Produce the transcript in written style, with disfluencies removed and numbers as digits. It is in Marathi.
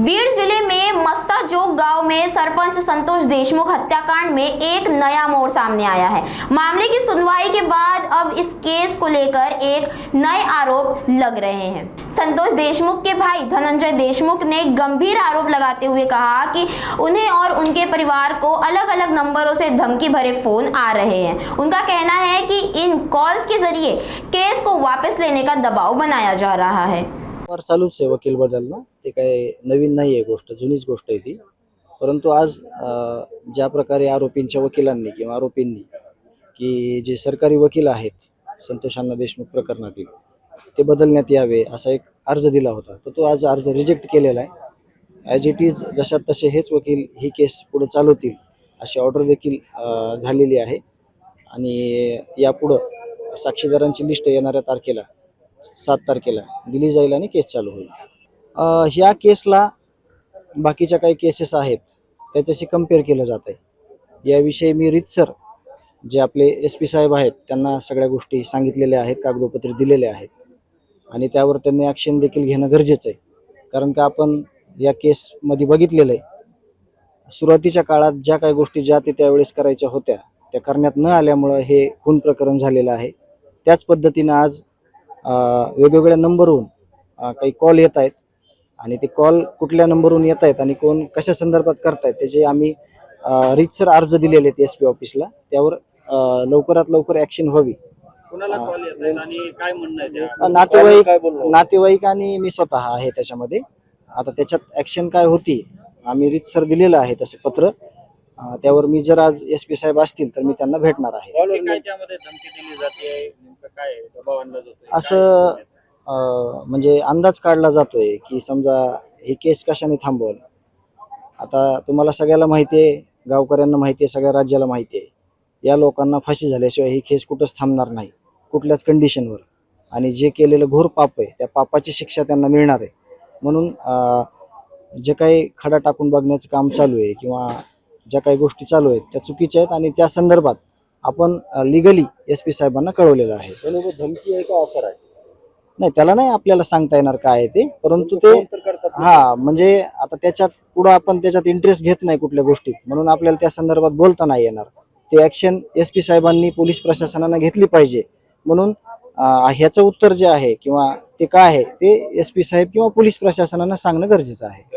बीड जिले में मस्साजोग गांव में सरपंच संतोष देशमुख हत्याकांड में एक नया मोड़ सामने आया है। मामले की सुनवाई के बाद अब इस केस को लेकर एक नए आरोप लग रहे हैं। संतोष देशमुख के भाई धनंजय देशमुख ने गंभीर आरोप लगाते हुए कहा कि उन्हें और उनके परिवार को अलग अलग नंबरों से धमकी भरे फोन आ रहे हैं। उनका कहना है कि इन कॉल्स के जरिए केस को वापस लेने का दबाव बनाया जा रहा है। चालूच आहे वकील बदलणं, ते काय नवीन नाही आहे, गोष्ट जुनीच गोष्ट आहे ती। परंतु आज ज्या प्रकारे आरोपींच्या वकिलांनी किंवा आरोपींनी की जे सरकारी वकील आहेत संतोष अण्णा देशमुख प्रकरणातील ते बदलण्यात यावे असा एक अर्ज दिला होता, तर तो आज अर्ज रिजेक्ट केलेला आहे। ॲज इट इज जशात तसे हेच वकील ही केस पुढे चालवतील अशी ऑर्डर देखील झालेली आहे आणि यापुढे साक्षीदारांची लिस्ट येणाऱ्या तारखेला 7 तारखेला दिली जाईल आणि केस चालू होईल। ह्या केसला बाकीच्या काही केसेस आहेत त्याच्याशी कंपेअर केलं जात आहे। याविषयी मी रीतसर जे आपले SP साहेब आहेत त्यांना सगळ्या गोष्टी सांगितलेल्या आहेत, कागदोपत्री दिलेले आहेत आणि त्यावर त्यांनी ॲक्शन देखील घेणं गरजेचं आहे। कारण का आपण या केसमध्ये बघितलेलं आहे, सुरुवातीच्या काळात ज्या काही गोष्टी ज्या त्यावेळेस करायच्या होत्या त्या करण्यात न आल्यामुळं हे खून प्रकरण झालेलं आहे। त्याच पद्धतीनं आज वेगवेगळ्या नंबरवरून काही कॉल येत आहेत आणि ते कॉल कुठल्या नंबरवरून येत आहेत आणि कोण कशा संदर्भात करतायत त्याचे आम्ही रीतसर अर्ज दिलेले आहेत SP ऑफिसला। त्यावर लवकरात लवकर ॲक्शन व्हावी। कोणाला कॉल येत आहेत आणि काय म्हणणं आहे त्या नातेवाईक आणि मी स्वतः आहे त्याच्यामध्ये। आता त्याच्यात ॲक्शन काय होती आम्ही रीतसर दिलेलं आहे तसे पत्र, त्यावर मी जर आज SP साहेब असतील तर मी त्यांना भेटणार आहे। काय त्यामध्ये धमकी दिली जाते, नेमकं काय दबाव आणला जातो असं म्हणजे अंदाज काढला जातोय की समजा ही केस कशाने थांबवल। आता तुम्हाला सगळ्याला माहिती आहे, गावकऱ्यांना माहिती आहे, सगळ्या राज्याला माहिती आहे, या लोकांना फाशी झाल्याशिवाय ही केस कुठंच थांबणार नाही कुठल्याच कंडिशनवर। आणि जे केलेलं घोर पाप आहे त्या पापाची शिक्षा त्यांना मिळणार आहे। म्हणून जे काही खडा टाकून बघण्याचं काम चालू आहे किंवा ज्या काही गोष्टी चालू आहेत त्या चुकीच्या आहेत आणि त्या संदर्भात आपण लिगली SP साहेबांना कळवलेलं आहे। धमकी आहे का ऑफर आहे? नाही, त्याला नाही आपल्याला सांगता येणार काय आहे ते, परंतु ते म्हणजे आता त्याच्यात पुढे आपण त्याच्यात इंटरेस्ट घेत नाही कुठल्या गोष्टीत, म्हणून आपल्याला त्या संदर्भात बोलता नाही येणार। ते ॲक्शन SP साहेबांनी पोलीस प्रशासनाने घेतली पाहिजे। म्हणून ह्याचं उत्तर जे आहे किंवा ते काय आहे ते SP साहेब किंवा पोलीस प्रशासनाने सांगणं गरजेचं आहे।